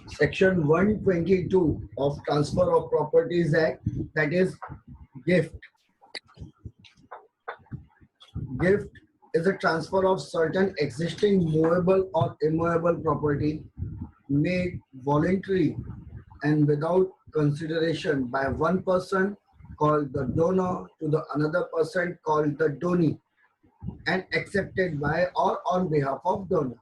Section 122 of Transfer of Properties Act, that is gift. Gift is a transfer of certain existing movable or immovable property made voluntarily and without consideration by one person called the donor to the another person called the donee and accepted by or on behalf of donor.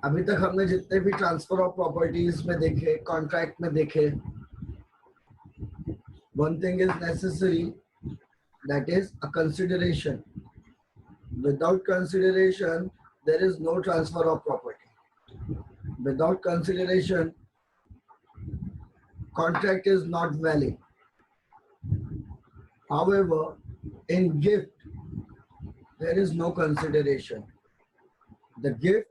अभी तक हमने जितने भी transfer of properties में देखे, contract में देखे, one thing is necessary, that is a consideration. Without consideration, there is no transfer of property. Without consideration, contract is not valid. However, in gift, there is no consideration. The gift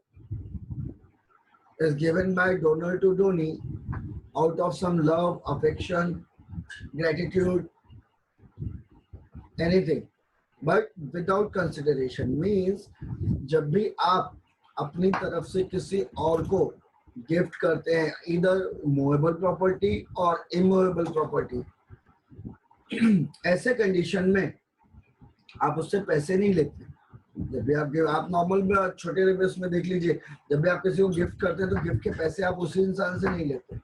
is given by donor to donee out of some love, affection, gratitude, anything, but without consideration means जब भी आप अपनी तरफ से किसी और को gift करते हैं, इधर मूवेबल प्रॉपर्टी और इमूवेबल प्रॉपर्टी, ऐसे कंडीशन में आप उससे पैसे नहीं लेते. जब भी आप नॉर्मल छोटे रिवर्स में देख लीजिए, जब भी आप किसी को गिफ्ट करते हैं तो गिफ्ट के पैसे आप उसी इंसान से नहीं लेते.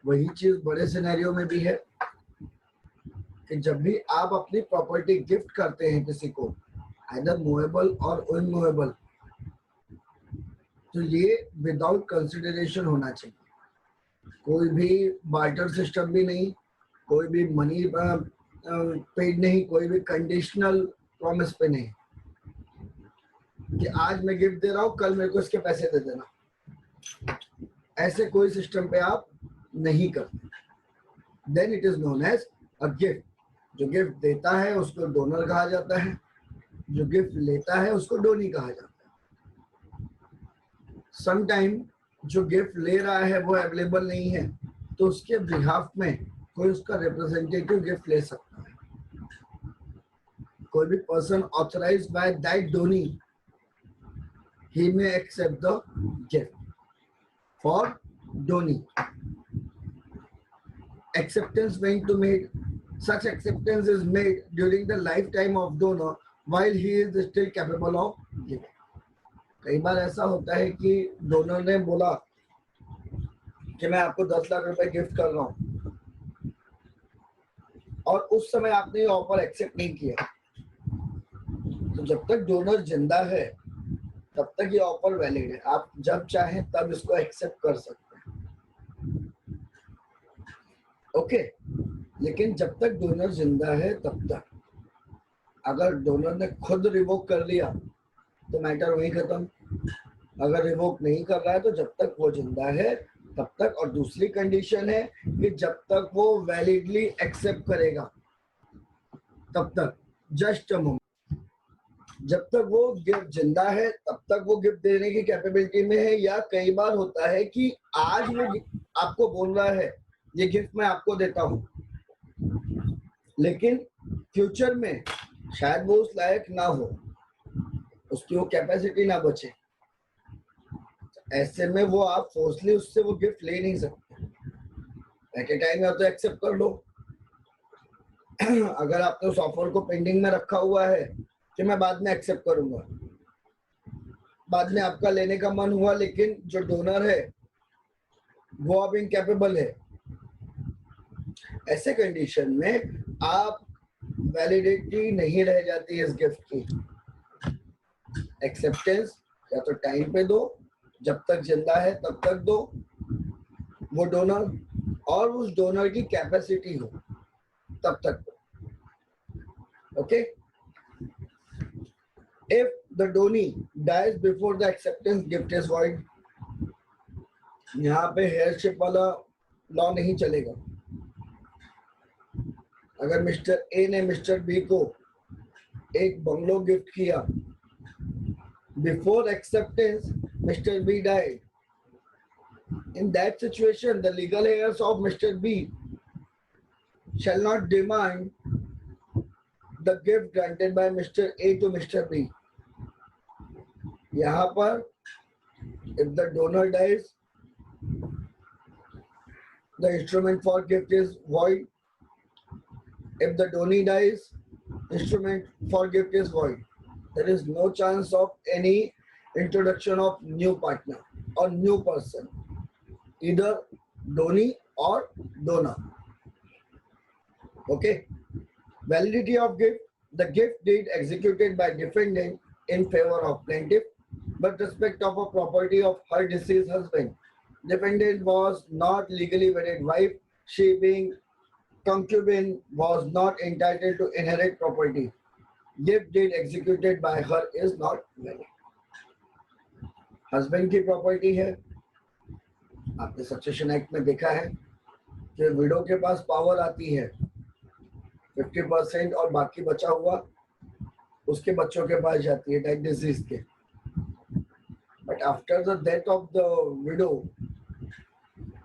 वही चीज बड़े सिनेरियो में भी है कि जब भी आप अपनी प्रॉपर्टी गिफ्ट करते हैं किसी को, आइदर मूवेबल और इनमूवेबल, तो ये विदाउट कंसिडरेशन होना चाहिए. कोई भी बार्टर सिस्टम भी नहीं, कोई भी मनी पेड नहीं, कोई भी कंडीशनल प्रॉमिस पे नहीं कि आज मैं गिफ्ट दे रहा हूँ, कल मेरे को इसके पैसे दे देना. ऐसे कोई सिस्टम पे आप नहीं करते. Then it is known as a gift. जो गिफ्ट देता है उसको डोनर कहा जाता है, जो गिफ्ट लेता है उसको डोनी कहा जाता है. समटाइम जो गिफ्ट ले रहा है वो अवेलेबल नहीं है, तो उसके बिहाफ में कोई उसका रिप्रेजेंटेटिव गिफ्ट ले सकता है. कोई भी person authorized by that donee, he may accept the gift for donee. Acceptance going to made, such acceptance is made during the lifetime of donor while he is still capable of giving. कई बार ऐसा होता है कि donor ने बोला कि मैं आपको 10 लाख रुपए गिफ्ट कर रहा हूं, और उस समय आपने ये ऑफर एक्सेप्ट नहीं किया, तो जब तक डोनर जिंदा है तब तक ये ऑफर वैलिड है. आप जब चाहें तब इसको एक्सेप्ट कर सकते हैं. ओके, लेकिन जब तक डोनर जिंदा है तब तक. अगर डोनर ने खुद रिवोक कर लिया तो मैटर वहीं खत्म. अगर रिवोक नहीं कर रहा है तो जब तक वो जिंदा है तब तक. और दूसरी कंडीशन है कि जब तक वो वैलिडली एक्सेप्ट करेगा तब तक. जस्ट अ मोमेंट, जब तक वो गिफ्ट जिंदा है तब तक वो गिफ्ट देने की कैपेबिलिटी में है. या कई बार होता है कि आज वो आपको बोल रहा है ये गिफ्ट मैं आपको देता हूं, लेकिन फ्यूचर में शायद वो उस लायक ना हो, उसकी वो कैपेसिटी ना बचे. ऐसे में वो आप फोर्सली उससे वो गिफ्ट ले नहीं सकते. एट ए टाइम या तो एक्सेप्ट कर लो. अगर आपने उस ऑफर को पेंडिंग में रखा हुआ है कि मैं बाद में एक्सेप्ट करूंगा, बाद में आपका लेने का मन हुआ लेकिन जो डोनर है वो अब इनकैपेबल है, ऐसे कंडीशन में आप वैलिडिटी नहीं रह जाती है इस गिफ्ट की. एक्सेप्टेंस या तो टाइम पे दो, जब तक जिंदा है तब तक दो वो डोनर, और उस डोनर की कैपेसिटी हो तब तक दो. Okay. If the donee dies before the acceptance, gift is void. यहाँ पे हेयरशिप वाला लॉ नहीं चलेगा. अगर मिस्टर ए ने मिस्टर बी को एक बंगलो गिफ्ट किया, before acceptance mister B died, in that situation the legal heirs of Mr. B shall not demand the gift granted by Mr. A to Mr. B. यहाँ पर If the donor dies, the instrument for gift is void. If the donee dies, instrument for gift is void. There is no chance of any introduction of new partner or new person, either donee or donor. Okay. Validity of gift. The gift deed executed by defendant in favor of plaintiff, but respect of a property of her deceased husband. Defendant was not legally wedded wife. She being concubine was not entitled to inherit property. Gift deed executed by her is not valid. Husband की property है, आपने succession act में देखा है कि window के पास power आती है 50% और बाकी बचा हुआ उसके बच्चों के पास जाती है डेथ डिजीज के. But after the death of the widow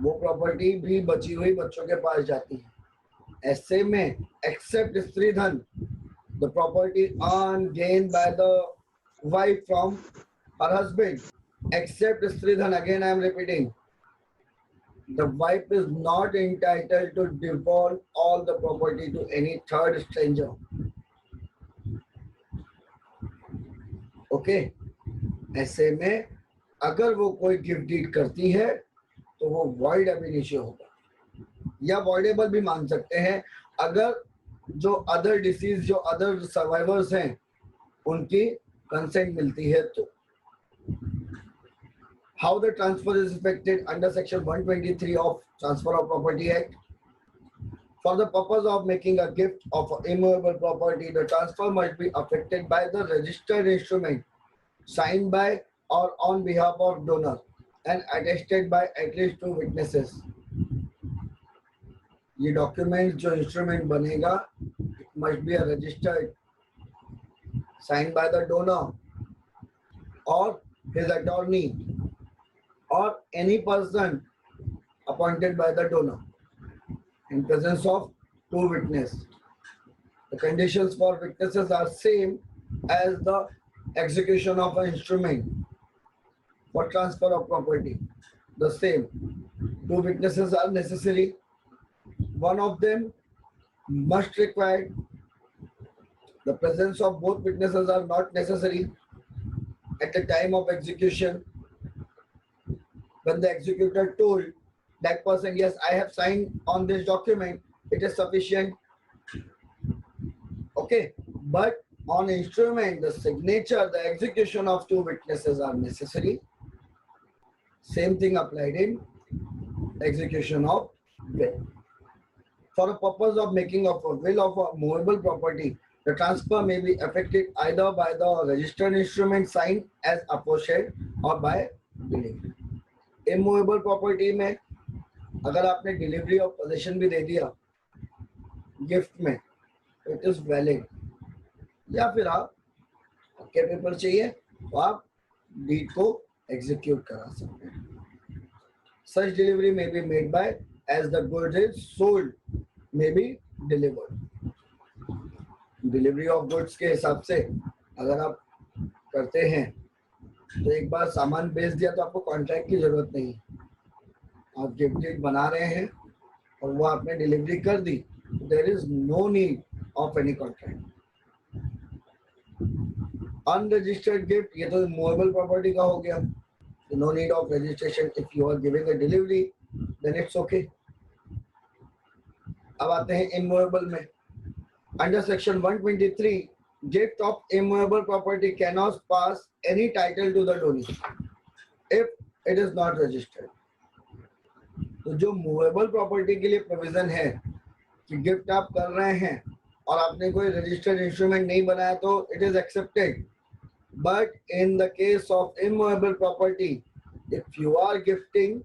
वो प्रॉपर्टी भी बची हुई बच्चों के पास जाती है. ऐसे में एक्सेप्ट स्त्री धन, the property earn gain by the wife from her husband, except Stridhan, again I am repeating, the wife is not entitled to devolve all the property to any third stranger. Okay, ऐसे में अगर वो कोई gift deed करती है तो वो void ab initio होगा या voidable भी मान सकते हैं अगर जो अदर डिसीज जो अदर सर्वाइवर्स हैं उनकी कंसेंट मिलती है तो. How the transfer is effected under section 123 of Transfer of Property Act. For the purpose of making a gift of immovable property, the transfer must be effected by the registered instrument signed by or on behalf of donor and attested by at least 2 witnesses. ये document जो instrument बनेगा, it must be a registered, signed by the donor or his attorney or any person appointed by the donor in presence of 2 witnesses. The conditions for witnesses are same as the execution of an instrument for transfer of property. The same. 2 witnesses are necessary. One of them must require. The presence of both witnesses are not necessary at the time of execution. When the executor told that person, yes, I have signed on this document, it is sufficient. Okay, but on instrument, the signature, the execution of 2 witnesses are necessary. Same thing applied in execution of will. For the purpose of making of a will of a movable property, the transfer may be effected either by the registered instrument signed as aforesaid or by delivery. Immovable property में अगर आपने delivery of position भी दे दिया gift में तो it is valid. या फिर आप के पेपर चाहिए तो आप डीड को एग्जीक्यूट करा सकते हैं. Such delivery may be made by as the goods is sold may be delivered. Delivery of goods के हिसाब से अगर आप करते हैं तो एक बार सामान बेच दिया तो आपको कॉन्ट्रैक्ट की जरूरत नहीं. आप गिफ्ट डीड बना रहे हैं और वो आपने डिलीवरी कर दी, there is no need of any contract. Unregistered gift, ये तो मूवेबल प्रॉपर्टी का हो गया, no need of registration. If you are giving a delivery then it's okay. अब आते हैं इमूवेबल में. Under section 123 gift of immovable property cannot pass any title to the donee if it is not registered. तो जो movable property के लिए provision है कि गिफ्ट आप कर रहे हैं और आपने कोई रजिस्टर्ड इंस्ट्रूमेंट नहीं बनाया तो it is accepted. But in the case of immovable property, if you are gifting,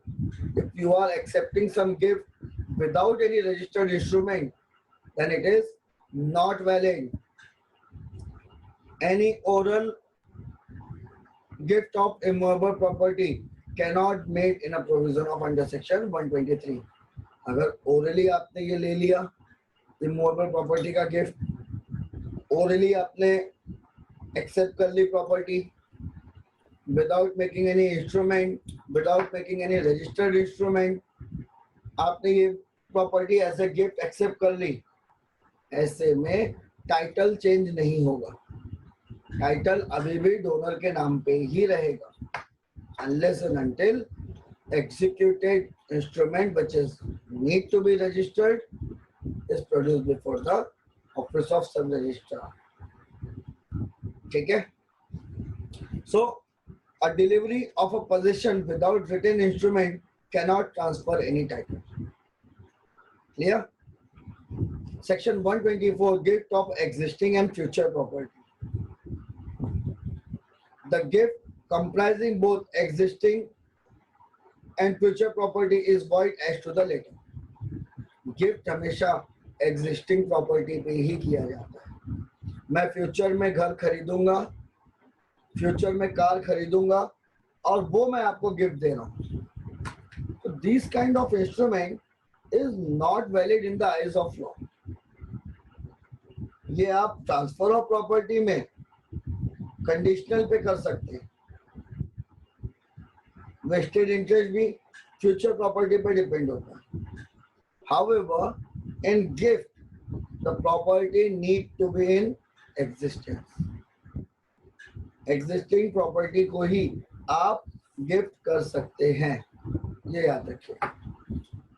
if you are accepting some gift without any registered instrument, then it is not valid. Any oral gift of immovable property cannot made in a provision of under section 123. अगर orally आपने ये ले लिया immovable property का gift, orally आपने accept कर ली property, without making any instrument, without making any registered instrument, आपने ये property as a gift accept कर ली, ऐसे में टाइटल चेंज नहीं होगा, टाइटल अभी भी डोनर के नाम पे ही रहेगा, unless and until executed instrument which is need to be registered is produced before the office of sub registrar. ठीक है? So a delivery of a possession without written instrument cannot transfer any title. Clear? Section 124, gift of existing and future property. The gift comprising both existing and future property is void as to the latter. Gift हमेशा existing property पे ही किया जाता है. मैं future में घर खरीदूंगा, future में car खरीदूंगा और वो मैं आपको गिफ्ट दे रहा हूँ. तो this kind of instrument is not valid in the eyes of law. ये आप ट्रांसफर ऑफ प्रॉपर्टी में कंडीशनल पे कर सकते हैं. वेस्टेड इंटरेस्ट भी फ्यूचर प्रॉपर्टी पे डिपेंड होता है. However, in gift, the property need to be in existence. Existing property को ही आप गिफ्ट कर सकते हैं, ये याद रखिए.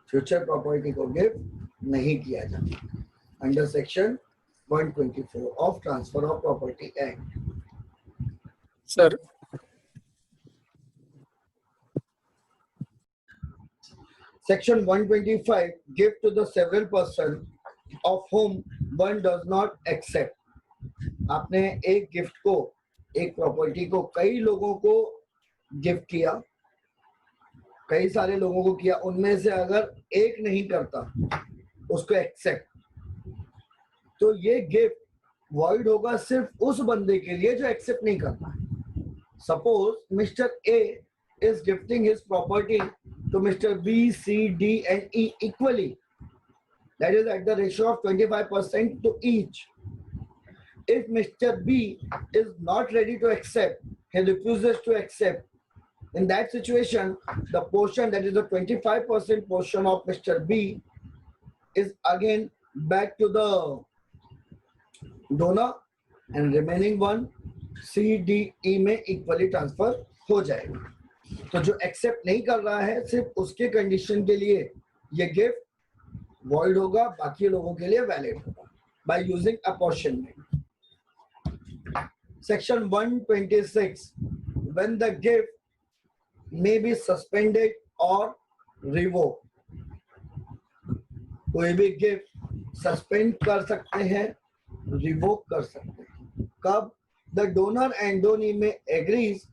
फ्यूचर प्रॉपर्टी को गिफ्ट नहीं किया जाता under section 124 of transfer of property act. Sir Section 125, gift to the several person of whom one does not accept. आपने एक गिफ्ट को, एक प्रॉपर्टी को कई लोगों को गिफ्ट किया, कई सारे लोगों को किया, उनमें से अगर एक नहीं करता उसको एक्सेप्ट, तो ये गिफ्ट वॉइड होगा सिर्फ उस बंदे के लिए जो एक्सेप्ट नहीं करता. Suppose mister A is gifting his property to Mr. B, C, D and E equally. That is at the ratio of 25% to each. If Mr. B is not ready to accept, he refuses to accept. In that situation, the portion that is the 25% portion of Mr. B is again back to the donor and remaining one C, D, E में equally transfer हो जाएगा. तो जो accept नहीं कर रहा है सिर्फ उसके कंडीशन के लिए ये गिफ्ट वॉइड होगा, बाकी लोगों के लिए वैलिड होगा by using apportionment. Section 126, when the gift may be suspended और रिवोक. कोई भी गिफ्ट सस्पेंड कर सकते हैं, रिवोक कर सकते हैं. कब? द डोनर एंड डोनी में agrees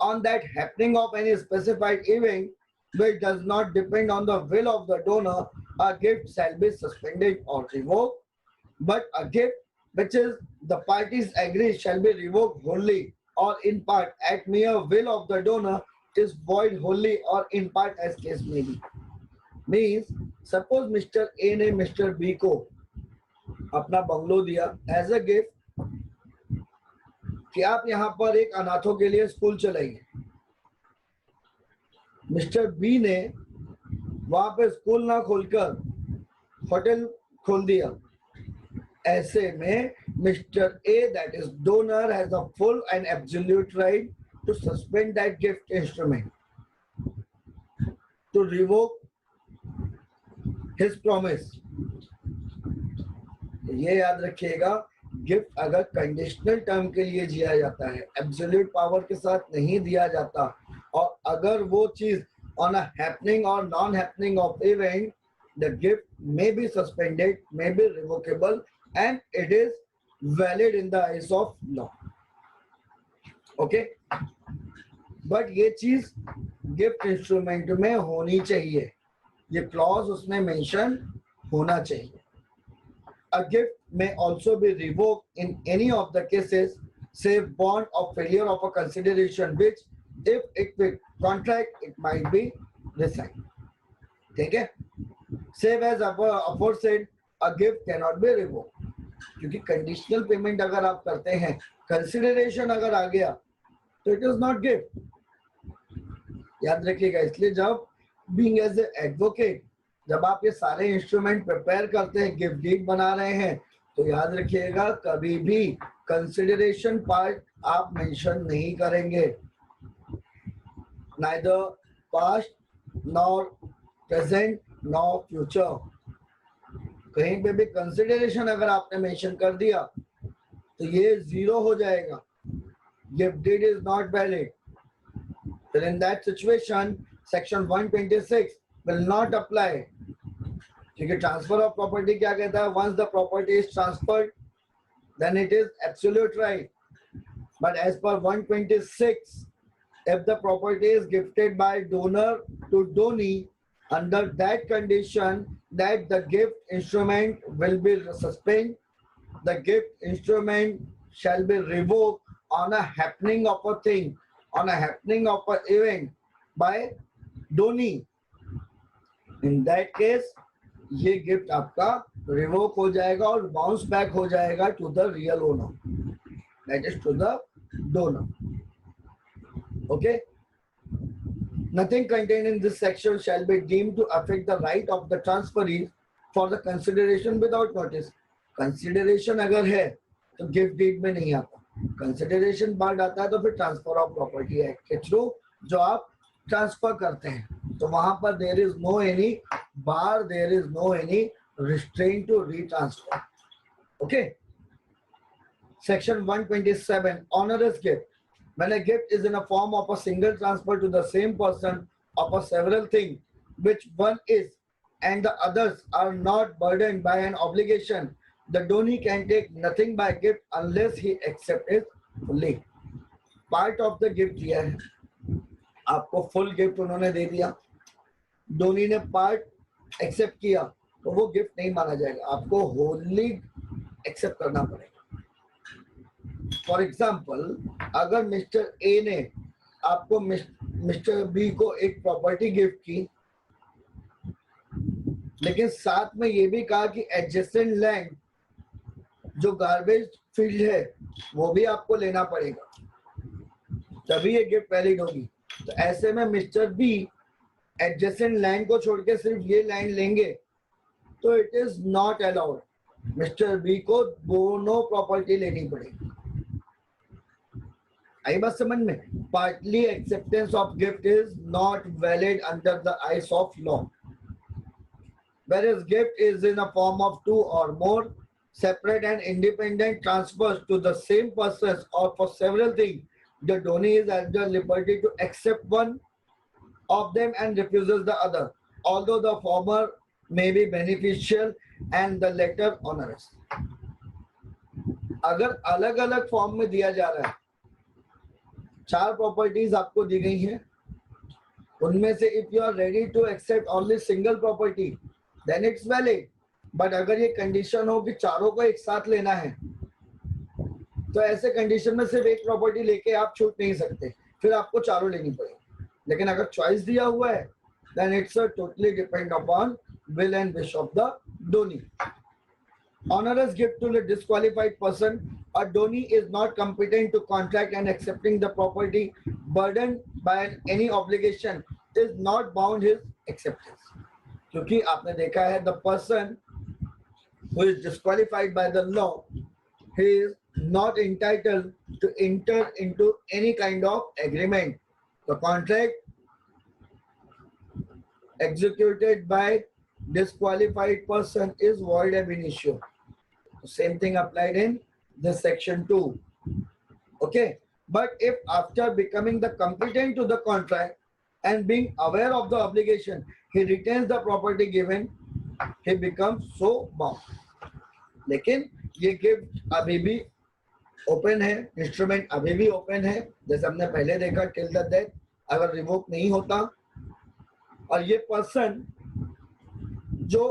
on that happening of any specified event which does not depend on the will of the donor, a gift shall be suspended or revoked. But a gift which is the parties agree shall be revoked wholly or in part at mere will of the donor is void wholly or in part as case may be. Means suppose Mr. A ने Mr. B को अपना bungalow दिया as a gift कि आप यहाँ पर एक अनाथों के लिए स्कूल चलाइए. मिस्टर बी ने वहां पे स्कूल ना खोलकर होटल खोल दिया. ऐसे में mister A that is donor has a full and absolute right to suspend that gift instrument, to revoke his promise. ये याद रखिएगा, गिफ्ट अगर कंडीशनल टर्म के लिए दिया जाता है, एब्सोल्यूट पावर के साथ नहीं दिया जाता, और अगर वो चीज ऑन अ हैपनिंग और non happening of event, the gift may be suspended, may be revocable and it is valid in the eyes of law. Okay, but ये चीज गिफ्ट इंस्ट्रूमेंट में होनी चाहिए, ये क्लॉज उसमें मेंशन होना चाहिए. A gift may also be revoked in any of the cases, save bond of failure of a consideration, which, if it will contract, it might be resigned. ठीक है? Save as aforesaid, a gift cannot be revoked. क्योंकि conditional payment अगर आप करते हैं, consideration अगर आ गया, तो इट इज नॉट गिफ्ट। याद रखिएगा, इसलिए जब बीइंग एज ए एडवोकेट, जब आप ये सारे इंस्ट्रूमेंट प्रिपेयर करते हैं, गिफ्ट डीड बना रहे हैं, तो याद रखिएगा कभी भी कंसिडरेशन पार्ट आप मेंशन नहीं करेंगे, neither past nor present nor future. कहीं पे भी कंसिडरेशन अगर आपने मेंशन कर दिया तो ये जीरो हो जाएगा, gift deed is not valid. Then in that situation, section 126 will not apply. क्योंकि ट्रांसफर ऑफ प्रॉपर्टी क्या कहता है, once the property is transferred, then it is absolute right. But as per 126, if the property is gifted by donor to donee, under that condition, that the gift instrument will be suspended, the gift instrument shall be revoked on a happening of a thing, on a happening of an event by donee. In that case, ये gift आपका revoke हो जाएगा और bounce back हो जाएगा to the real owner, that is to the donor. Okay, nothing contained in this section shall be deemed to affect the right of the transferee for the consideration without notice. Consideration अगर है तो gift deed में नहीं आता, consideration part आता है तो फिर ट्रांसफर ऑफ प्रॉपर्टी एक्ट के थ्रू जो आप ट्रांसफर करते हैं, तो वहां पर there is no any bar, there is no any restraint to retransfer. Okay, section 127 onerous gift. When a gift is in a form of a single transfer to the same person of a several things which one is and the others are not burdened by an obligation, the donee can take nothing by gift unless he accepts it fully. Part of the gift दिया है आपको, full gift उन्होंने दे दिया, Downey ने part accept किया तो वो gift नहीं माना जाएगा, आपको होली एक्सेप्ट करना पड़ेगा। फॉर एग्जाम्पल, अगर मिस्टर ए ने आपको मिस्टर बी को एक प्रॉपर्टी गिफ्ट की, लेकिन साथ में ये भी कहा कि एडजेसेंट लैंड जो गार्बेज फील्ड है वो भी आपको लेना पड़ेगा, तभी ये गिफ्ट वैलिड होगी। तो ऐसे में मिस्टर बी एडजेसेंट लैंड को छोड़ के सिर्फ ये लैंड लेंगे तो it is not allowed, mister B को दोनों प्रॉपर्टी लेनी पड़ेगी। आई बात समझ में? Partly acceptance of gift is not valid under the eyes of law, whereas gift is in a form of two or more separate and independent transfers to the same persons or for several things, the donee is at the liberty to accept one of them and refuses the other, although the former may be beneficial and the latter onerous. अगर अलग अलग form में दिया जा रहा है, 4 properties आपको दी गई हैं, उनमें से if you are ready to accept only single property then it's valid. But अगर ये कंडीशन हो कि चारों को एक साथ लेना है, तो ऐसे कंडीशन में सिर्फ एक प्रॉपर्टी लेके आप छूट नहीं सकते, फिर आपको चारों लेनी पड़ेगी। लेकिन अगर चॉइस दिया हुआ है then it's totally depend upon will and wish of the donee. Onerous gift to the disqualified person. A donee is not competent to contract and accepting the property burdened by any obligation is not bound his acceptance. क्योंकि आपने देखा है the person who is disqualified by the law, he is not entitled to enter into any kind of agreement. The contract executed by disqualified person is void ab initio. Same thing applied in this section 2. Okay, but if after becoming the competent to the contract and being aware of the obligation, he retains the property given, he becomes so bound. लेकिन ये gift अभी भी open है, instrument अभी भी open है, जैसे हमने पहले देखा टिल द डेथ, अगर रिवोक नहीं होता और ये पर्सन जो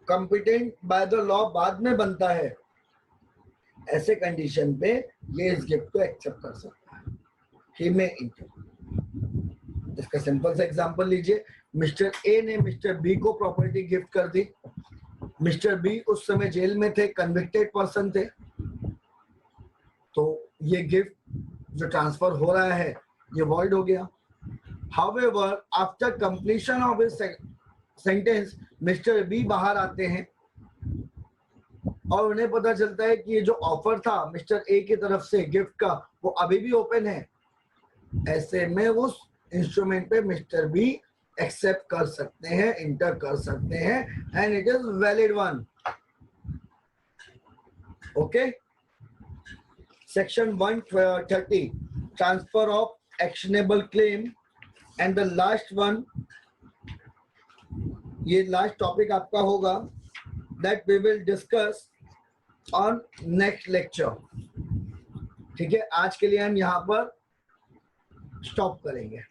कॉम्पिटेंट बाय द लॉ बाद में बनता है, ऐसे कंडीशन पे ये इस गिफ्ट को एक्सेप्ट कर सकता है। ही में इसका सिंपल सा एग्जांपल लीजिए, मिस्टर ए ने मिस्टर बी को प्रॉपर्टी गिफ्ट कर दी, मिस्टर बी उस समय जेल में थे, कन्विक्टेड पर्सन थे, तो ये गिफ्ट जो ट्रांसफर हो रहा है ये वॉइड हो गया। However after completion of his sentence mister B बाहर आते हैं और उन्हें पता चलता है कि ये जो ऑफर था मिस्टर ए की तरफ से गिफ्ट का वो अभी भी ओपन है। ऐसे में उस इंस्ट्रूमेंट पे मिस्टर बी एक्सेप्ट कर सकते हैं, इंटर कर सकते हैं and it is valid one. Okay, section 130 transfer of actionable claim and the last one, ये लास्ट टॉपिक आपका होगा that we will discuss on next lecture. ठीक है, आज के लिए हम यहाँ पर स्टॉप करेंगे।